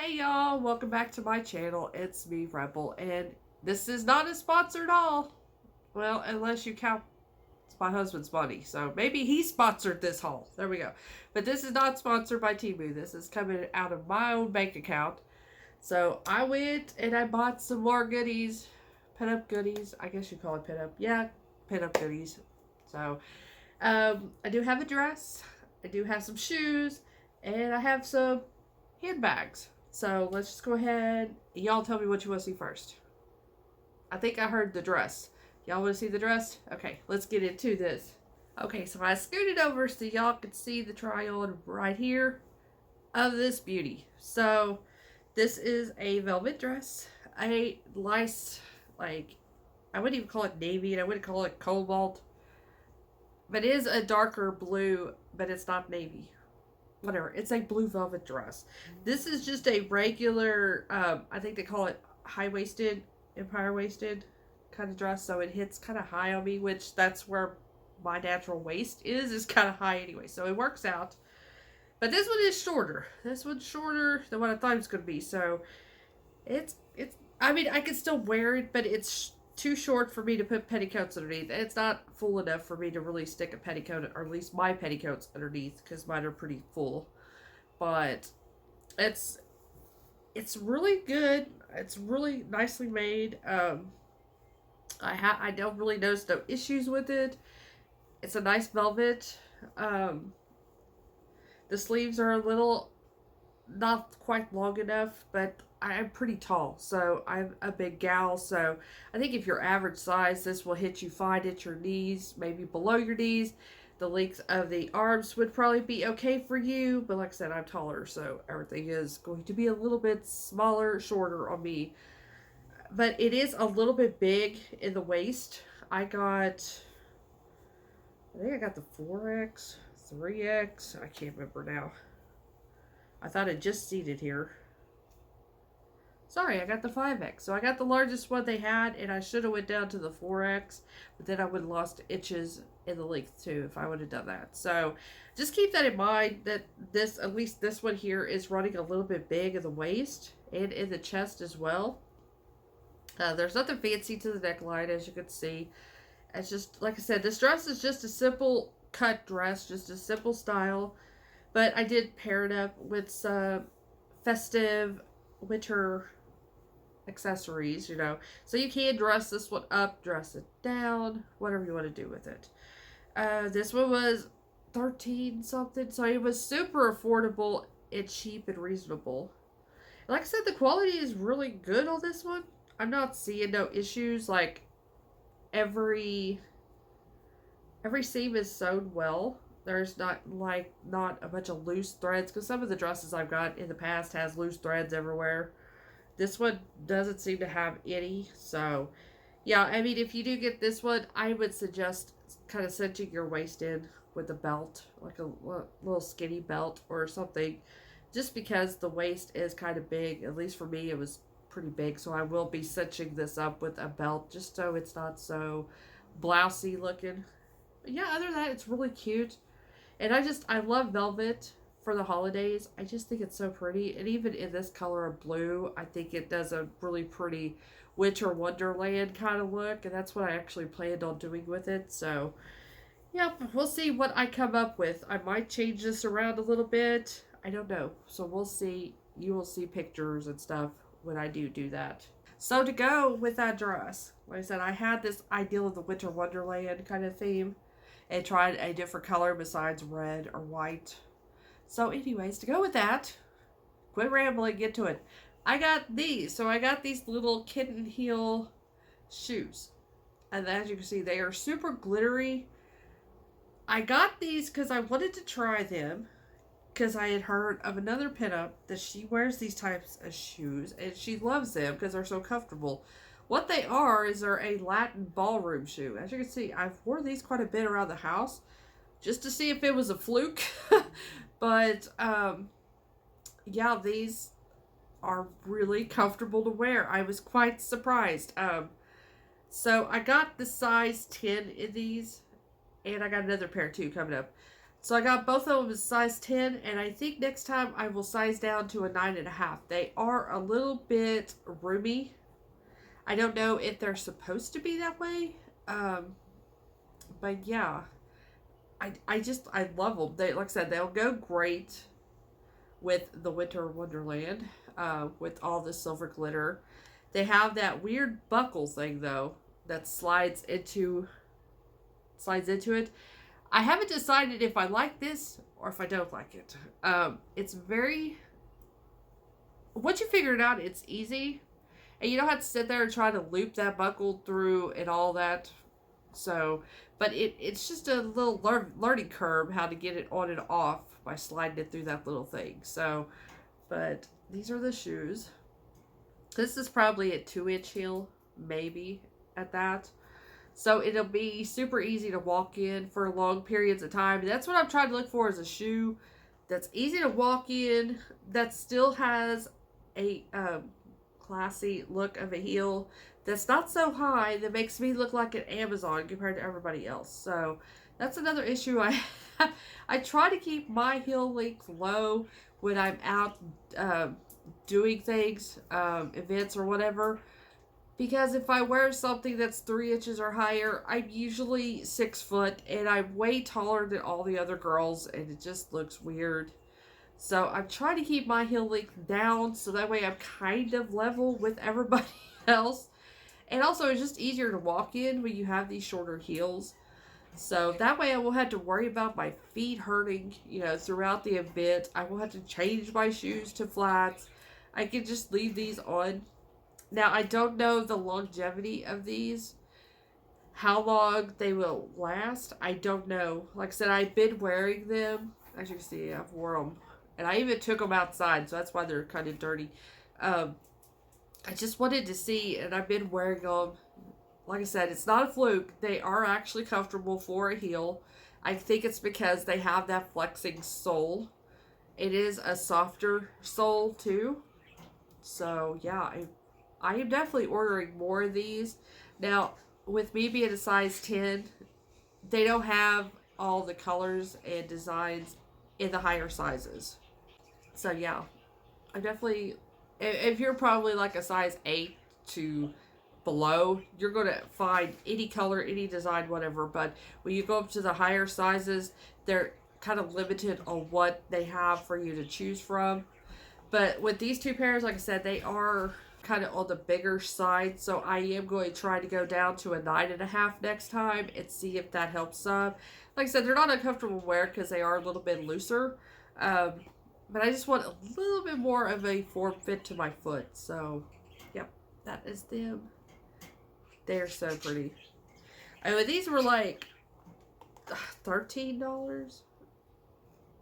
Hey y'all, welcome back to my channel. It's me, Rebel, and this is not a sponsored haul. Well, unless you count my husband's money. So maybe he sponsored this haul. There we go. But this is not sponsored by Temu. This is coming out of my own bank account. So I went and I bought some more goodies. Pin up goodies. I guess you call it pin up. Yeah, pin up goodies. So I do have a dress. I do have some shoes. And I have some handbags. So let's just go ahead. Y'all tell me what you want to see first. I think I heard the dress. Y'all want to see the dress? Okay, let's get into this. Okay, so I scooted over so y'all could see the try on right here of this beauty. So this is a velvet dress. A nice, like, I wouldn't even call it navy and I wouldn't call it cobalt. But it is a darker blue, but it's not navy. Whatever. It's a blue velvet dress. This is just a regular, I think they call it high waisted, empire waisted kind of dress. So it hits kind of high on me, which that's where my natural waist is kind of high anyway. So it works out. But this one is shorter. This one's shorter than what I thought it was going to be. So I mean, I can still wear it, but it's too short for me to put petticoats underneath. It's not full enough for me to really stick a petticoat, or at least my petticoats underneath, because mine are pretty full. But it's it's really good. It's really nicely made. I don't really notice no issues with it. It's a nice velvet. Um, the sleeves are a little not quite long enough, but I'm pretty tall, so I'm a big gal. So I think if you're average size, this will hit you fine at your knees, maybe below your knees. The length of the arms would probably be okay for you, but like I said, I'm taller, so everything is going to be a little bit smaller, shorter on me. But it is a little bit big in the waist. I think I got the 4X, 3X. I can't remember now. I thought it just seated here. Sorry, I got the 5X. So I got the largest one they had, and I should have went down to the 4X, but then I would have lost inches in the length too if I would have done that. So just keep that in mind that this, at least this one here, is running a little bit big in the waist and in the chest as well. There's nothing fancy to the neckline, as you can see. It's just, like I said, this dress is just a simple cut dress, just a simple style. But I did pair it up with some festive winter accessories. So you can dress this one up, dress it down, whatever you want to do with it. This one was 13 something, so it was super affordable and cheap and reasonable. Like I said, the quality is really good on this one. I'm not seeing no issues. Like every seam is sewn well. There's not a bunch of loose threads, because some of the dresses I've got in the past has loose threads everywhere. This one doesn't seem to have any. So yeah, I mean, if you do get this one, I would suggest kind of cinching your waist in with a belt, like a little skinny belt or something, just because the waist is kind of big. At least for me, it was pretty big. So I will be cinching this up with a belt just so it's not so blousy looking. But yeah, other than that, it's really cute. And I love velvet for the holidays. I just think it's so pretty. And even in this color of blue, I think it does a really pretty winter wonderland kind of look. And that's what I actually planned on doing with it. So, yep, we'll see what I come up with. I might change this around a little bit. I don't know. So we'll see. You will see pictures and stuff when I do that. So to go with that dress, like I said, I had this ideal of the winter wonderland kind of theme and tried a different color besides red or white. So anyways, to go with that, quit rambling, get to it. I got these. So I got these little kitten heel shoes. And as you can see, they are super glittery. I got these because I wanted to try them, because I had heard of another pinup that she wears these types of shoes and she loves them because they're so comfortable. What they are is they're a Latin ballroom shoe. As you can see, I've worn these quite a bit around the house just to see if it was a fluke. But yeah, these are really comfortable to wear. I was quite surprised. So I got the size 10 in these, and I got another pair too coming up. So I got both of them as size 10, and I think next time I will size down to a 9.5. They are a little bit roomy. I don't know if they're supposed to be that way, but yeah, I love them. They, like I said, they'll go great with the Winter Wonderland, with all the silver glitter. They have that weird buckle thing though that slides into it. I haven't decided if I like this or if I don't like it. It's very, once you figure it out, it's easy, and you don't have to sit there and try to loop that buckle through and all that. So, but it's just a little learning curve how to get it on and off by sliding it through that little thing. So, but these are the shoes. This is probably a 2-inch heel, maybe at that. So it'll be super easy to walk in for long periods of time. That's what I'm trying to look for, is a shoe that's easy to walk in, that still has a classy look of a heel, that's not so high that makes me look like an Amazon compared to everybody else. So that's another issue I I try to keep my heel length low when I'm out doing things, events or whatever. Because if I wear something that's 3 inches or higher, I'm usually 6 foot and I'm way taller than all the other girls, and it just looks weird. So I'm trying to keep my heel length down so that way I'm kind of level with everybody else. And also, it's just easier to walk in when you have these shorter heels. So that way I won't have to worry about my feet hurting, throughout the event. I won't have to change my shoes to flats. I can just leave these on. Now, I don't know the longevity of these, how long they will last. I don't know. Like I said, I've been wearing them. As you can see, I've worn them. And I even took them outside, so that's why they're kind of dirty. I just wanted to see, and I've been wearing them. Like I said, it's not a fluke. They are actually comfortable for a heel. I think it's because they have that flexing sole. It is a softer sole, too. So, yeah, I am definitely ordering more of these. Now, with me being a size 10, they don't have all the colors and designs in the higher sizes. So, yeah, I definitely, if you're probably like a size 8 to below, you're going to find any color, any design, whatever. But when you go up to the higher sizes, they're kind of limited on what they have for you to choose from. But with these two pairs, like I said, they are kind of on the bigger side, so I am going to try to go down to a 9.5 next time and see if that helps some. Like I said, they're not uncomfortable to wear because they are a little bit looser, but I just want a little bit more of a form fit to my foot. So, yep, that is them. They're so pretty. I mean, these were like $13,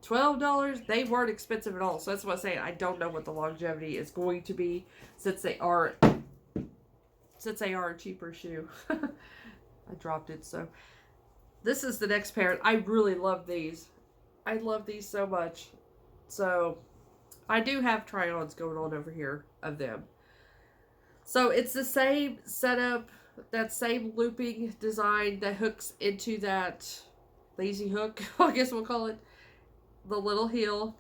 $12. They weren't expensive at all. So that's what I'm saying. I don't know what the longevity is going to be since they are a cheaper shoe. I dropped it. So this is the next pair. I really love these. I love these so much. So I do have try-ons going on over here of them. So it's the same setup, that same looping design that hooks into that lazy hook, I guess we'll call it, the little heel.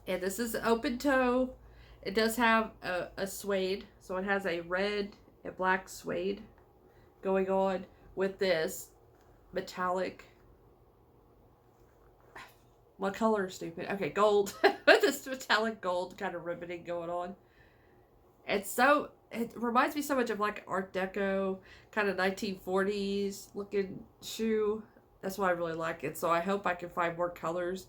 And this is open toe. It does have a suede, so it has a red and black suede going on with this metallic, what color, stupid? Okay, gold. With this metallic gold kind of ribbon going on. It reminds me so much of like Art Deco, kind of 1940s looking shoe. That's why I really like it. So I hope I can find more colors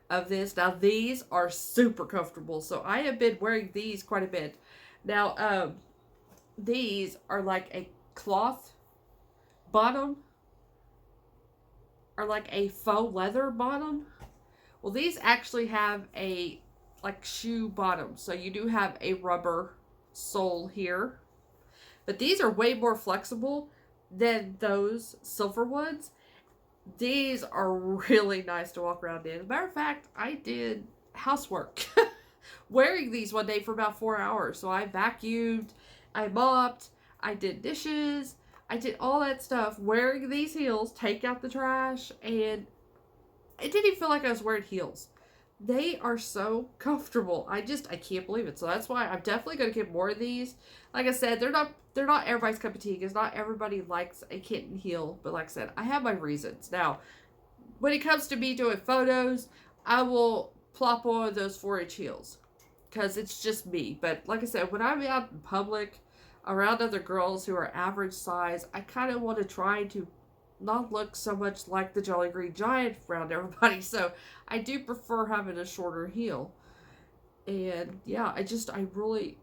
of this. Now these are super comfortable. So I have been wearing these quite a bit. Now, these are like a cloth bottom, or like a faux leather bottom. Well, these actually have a like shoe bottom. So you do have a rubber sole here. But these are way more flexible than those silver ones. These are really nice to walk around in. As a matter of fact, I did housework wearing these one day for about 4 hours. So I vacuumed, I mopped, I did dishes, I did all that stuff wearing these heels, take out the trash, and it didn't even feel like I was wearing heels. They are so comfortable. I can't believe it. So that's why I'm definitely gonna get more of these. Like I said, they're not everybody's cup of tea because not everybody likes a kitten heel. But like I said, I have my reasons. Now, when it comes to me doing photos, I will plop on those 4-inch heels because it's just me. But like I said, when I'm out in public around other girls who are average size, I kind of want to try to not look so much like the Jolly Green Giant around everybody. So I do prefer having a shorter heel. And yeah, I really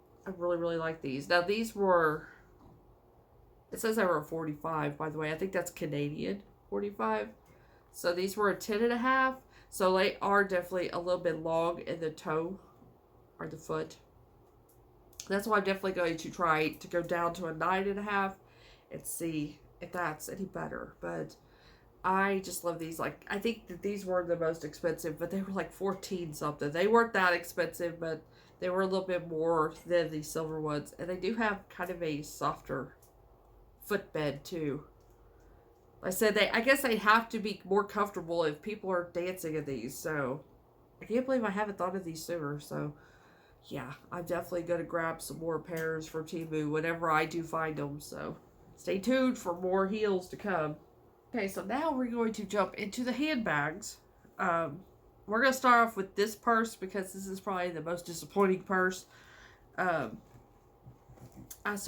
like these. Now these were, it says they were 45, by the way. I think that's Canadian 45. So these were a 10.5. So they are definitely a little bit long in the toe or the foot. That's why I'm definitely going to try to go down to a 9.5 and see if that's any better. But I just love these. Like, I think that these were the most expensive, but they were like 14 something. They weren't that expensive, but they were a little bit more than the silver ones. And they do have kind of a softer footbed too. I said I guess they have to be more comfortable if people are dancing in these. So I can't believe I haven't thought of these sooner. So yeah, I'm definitely going to grab some more pairs from Temu whenever I do find them. So stay tuned for more heels to come. Okay, so now we're going to jump into the handbags. We're going to start off with this purse because this is probably the most disappointing purse. So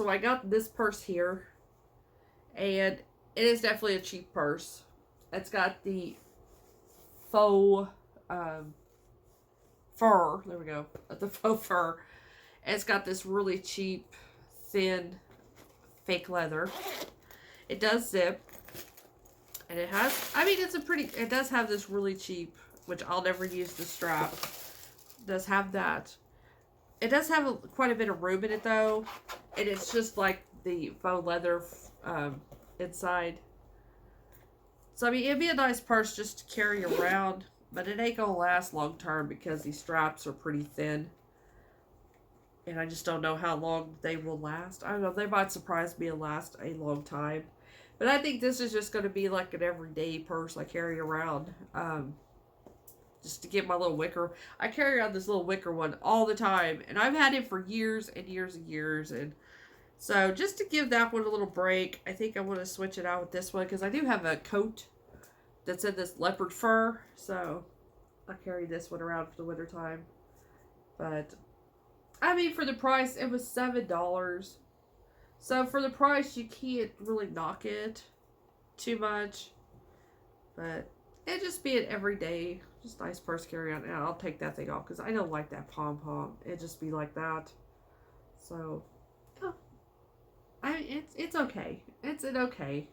I got this purse here, and it is definitely a cheap purse. It's got the faux fur. There we go. The faux fur. And it's got this really cheap, thin, fake leather. It does zip. And it has, it does have this really cheap, which I'll never use the strap. It does have that. It does have quite a bit of room in it though. And it's just like the faux leather inside. So it'd be a nice purse just to carry around. But it ain't gonna last long term because these straps are pretty thin. And I just don't know how long they will last. I don't know, they might surprise me and last a long time. But I think this is just going to be like an everyday purse I carry around. Just to get my little wicker. I carry around this little wicker one all the time. And I've had it for years and years and years. And so just to give that one a little break, I think I want to switch it out with this one. Because I do have a coat that's in this leopard fur. So I carry this one around for the winter time. But for the price, it was $7. So for the price, you can't really knock it too much. But it'd just be an everyday, just nice purse carry on. And I'll take that thing off because I don't like that pom-pom. It'd just be like that. So, it's okay. It's an okay.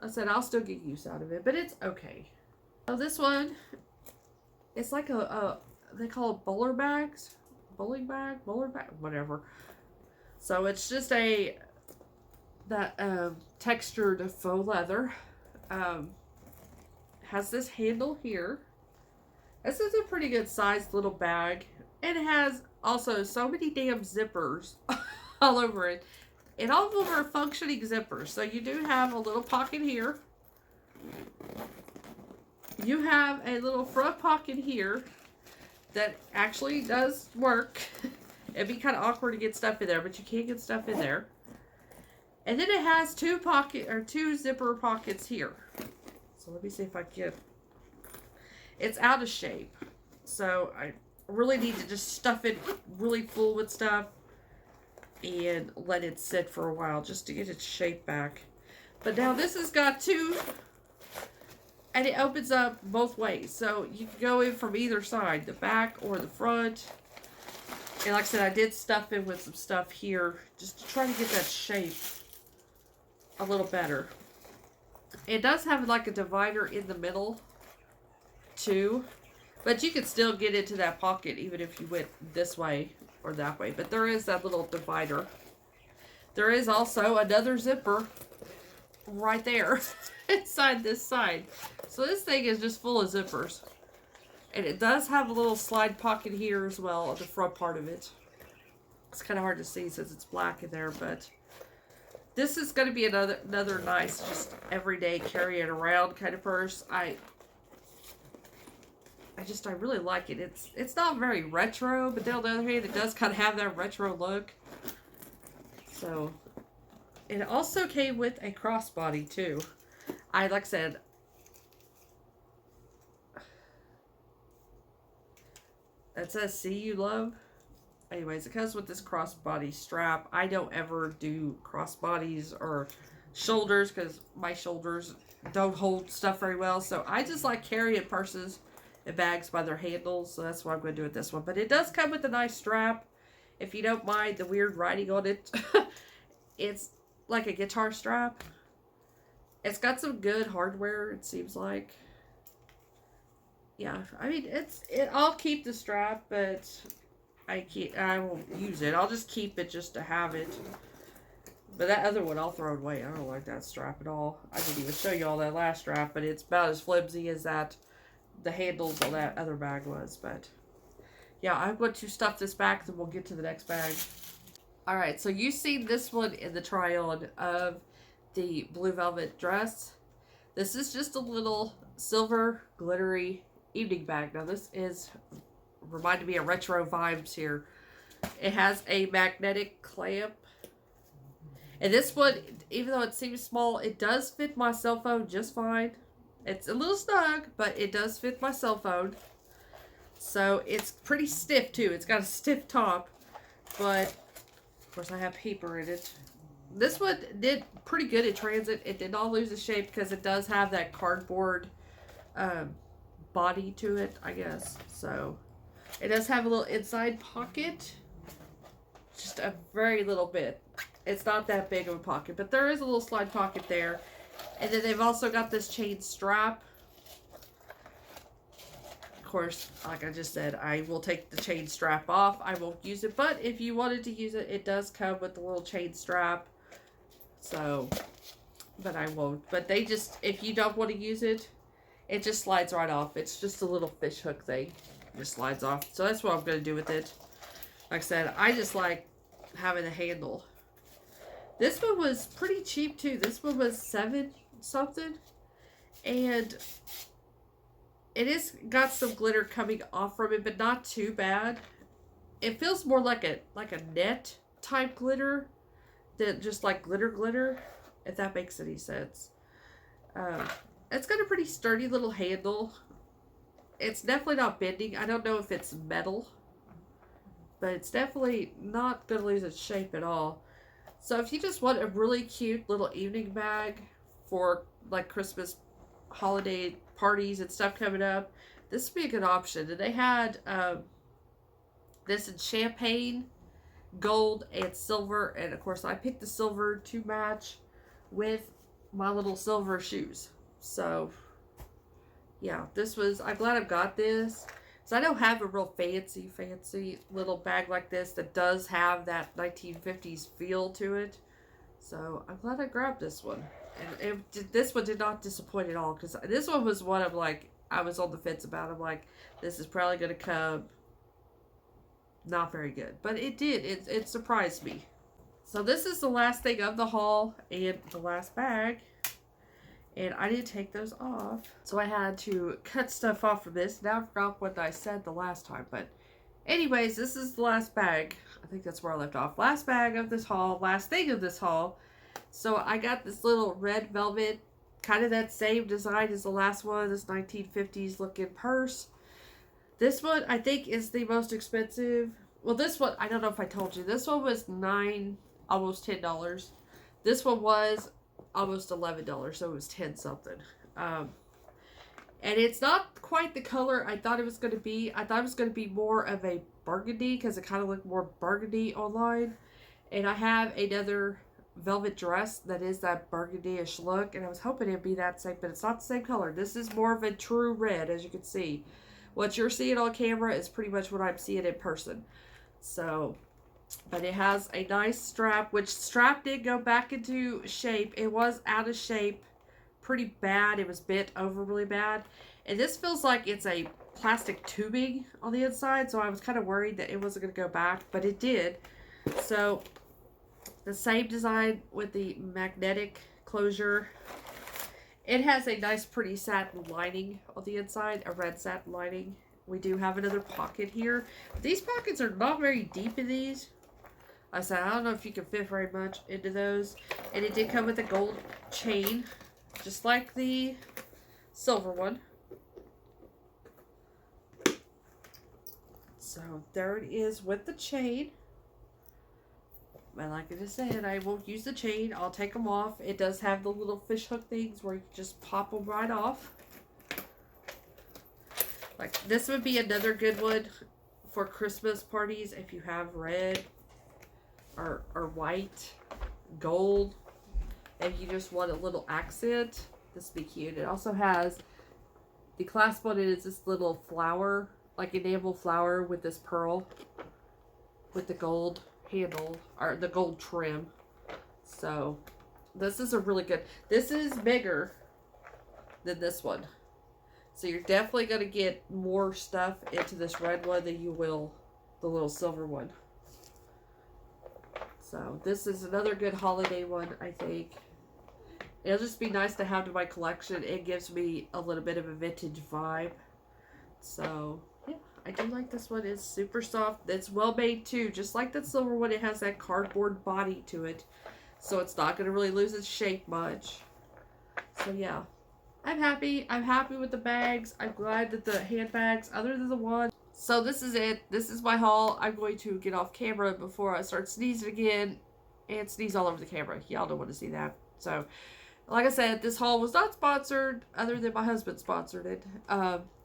I said I'll still get use out of it, but it's okay. So this one, it's like they call it bowler bags. Bowling bag? Bowler bag? Whatever. So it's just textured faux leather. Has this handle here. This is a pretty good sized little bag. And it has also so many damn zippers all over it. And all of them are functioning zippers. So you do have a little pocket here. You have a little front pocket here that actually does work. It'd be kind of awkward to get stuff in there, but you can get stuff in there. And then it has two zipper pockets here. So let me see if I can. It's out of shape. So I really need to just stuff it really full with stuff and let it sit for a while just to get its shape back. But now this has got two, and it opens up both ways. So you can go in from either side, the back or the front. And like I said, I did stuff in with some stuff here just to try to get that shape a little better. It does have like a divider in the middle too, but you could still get into that pocket even if you went this way or that way. But there is that little divider. There is also another zipper right there inside this side. So this thing is just full of zippers. And it does have a little slide pocket here as well on the front part of it. It's kind of hard to see since it's black in there, but this is going to be another nice, just everyday carry it around kind of purse. I really like it. It's not very retro, but then on the other hand, it does kind of have that retro look. So, it also came with a crossbody too. Like I said, that says "See You Love." Anyways, it comes with this crossbody strap. I don't ever do crossbodies or shoulders because my shoulders don't hold stuff very well. So I just like carrying purses and bags by their handles. So that's what I'm going to do with this one. But it does come with a nice strap. If you don't mind the weird writing on it, it's like a guitar strap. It's got some good hardware, it seems like. Yeah, I mean, I'll keep the strap, but I won't use it. I'll just keep it just to have it. But that other one I'll throw it away. I don't like that strap at all. I didn't even show you all that last strap, but it's about as flimsy as the handles on that other bag was. But yeah, I'm going to stuff this back, then we'll get to the next bag. Alright, so you've seen this one in the try-on of the blue velvet dress. This is just a little silver glittery evening bag. Now this is reminded me of retro vibes here. It has a magnetic clamp. And this one, even though it seems small, it does fit my cell phone just fine. It's a little snug, but it does fit my cell phone. So it's pretty stiff too. It's got a stiff top, but of course I have paper in it. This one did pretty good in transit. It did not lose its shape because it does have that cardboard body to it, I guess. So it does have a little inside pocket. Just a very little bit. It's not that big of a pocket, but there is a little slide pocket there. And then they've also got this chain strap. Of course, like I just said, I will take the chain strap off. I won't use it, but if you wanted to use it, it does come with the little chain strap. So, but I won't. But they just, if you don't want to use it, it just slides right off. It's just a little fish hook thing. It just slides off. So that's what I'm going to do with it. Like I said, I just like having a handle. This one was pretty cheap too. This one was $7 something. And it is got some glitter coming off from it, but not too bad. It feels more like a net type glitter than just like glitter, if that makes any sense. It's got a pretty sturdy little handle. It's definitely not bending. I don't know if it's metal, but it's definitely not going to lose its shape at all. So if you just want a really cute little evening bag for like Christmas holiday parties and stuff coming up, this would be a good option. And they had this in champagne, gold, and silver. And of course I picked the silver to match with my little silver shoes. So yeah, I'm glad I've got this. So I don't have a real fancy little bag like this that does have that 1950s feel to it. So I'm glad I grabbed this one. And this one did not disappoint at all. Because this one was one of like, I was on the fence about. I'm like, this is probably going to come not very good. But it did. It surprised me. So this is the last thing of the haul and the last bag. And I didn't take those off. So I had to cut stuff off from this. Now I forgot what I said the last time. But anyways, this is the last bag. I think that's where I left off. Last bag of this haul. Last thing of this haul. So I got this little red velvet. Kind of that same design as the last one. This 1950s looking purse. This one I think is the most expensive. Well, this one, I don't know if I told you. This one was almost $10. This one was almost $11, so it was 10 something. And it's not quite the color I thought it was going to be. I thought it was going to be more of a burgundy because it kind of looked more burgundy online. And I have another velvet dress that is that burgundy-ish look, and I was hoping it'd be that same, but it's not the same color. This is more of a true red, as you can see. What you're seeing on camera is pretty much what I'm seeing in person. So, but it has a nice strap, which strap did go back into shape. It was out of shape pretty bad. It was bent over really bad. And this feels like it's a plastic tubing on the inside, so I was kind of worried that it wasn't going to go back, but it did. So, the same design with the magnetic closure. It has a nice pretty satin lining on the inside, a red satin lining. We do have another pocket here. These pockets are not very deep in these. I said, I don't know if you can fit very much into those. And it did come with a gold chain, just like the silver one. So there it is with the chain. And like I just said, I won't use the chain. I'll take them off. It does have the little fish hook things where you can just pop them right off. Like this would be another good one for Christmas parties if you have red or white, gold. If you just want a little accent, this would be cute. It also has the clasp on it is this little flower, like enamel flower with this pearl with the gold handle or the gold trim. So this is a really good. This is bigger than this one. So you're definitely going to get more stuff into this red one than you will the little silver one. So this is another good holiday one, I think. It'll just be nice to have to my collection. It gives me a little bit of a vintage vibe. So yeah, I do like this one. It's super soft. It's well made too. Just like that silver one, it has that cardboard body to it. So it's not going to really lose its shape much. So yeah. I'm happy. I'm happy with the bags. I'm glad that the handbags, other than the one. So this is it. This is my haul. I'm going to get off camera before I start sneezing again and sneeze all over the camera. Y'all don't want to see that. So, like I said, this haul was not sponsored, other than my husband sponsored it.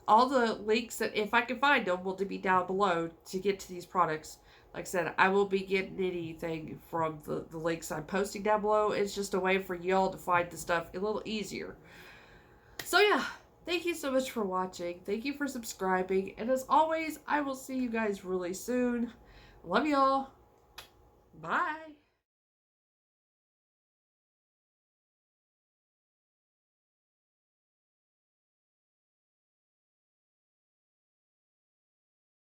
All the links that, if I can find them, will be down below to get to these products. Like I said, I will be getting anything from the links I'm posting down below. It's just a way for y'all to find the stuff a little easier. So yeah, thank you so much for watching. Thank you for subscribing. And as always, I will see you guys really soon. Love y'all. Bye.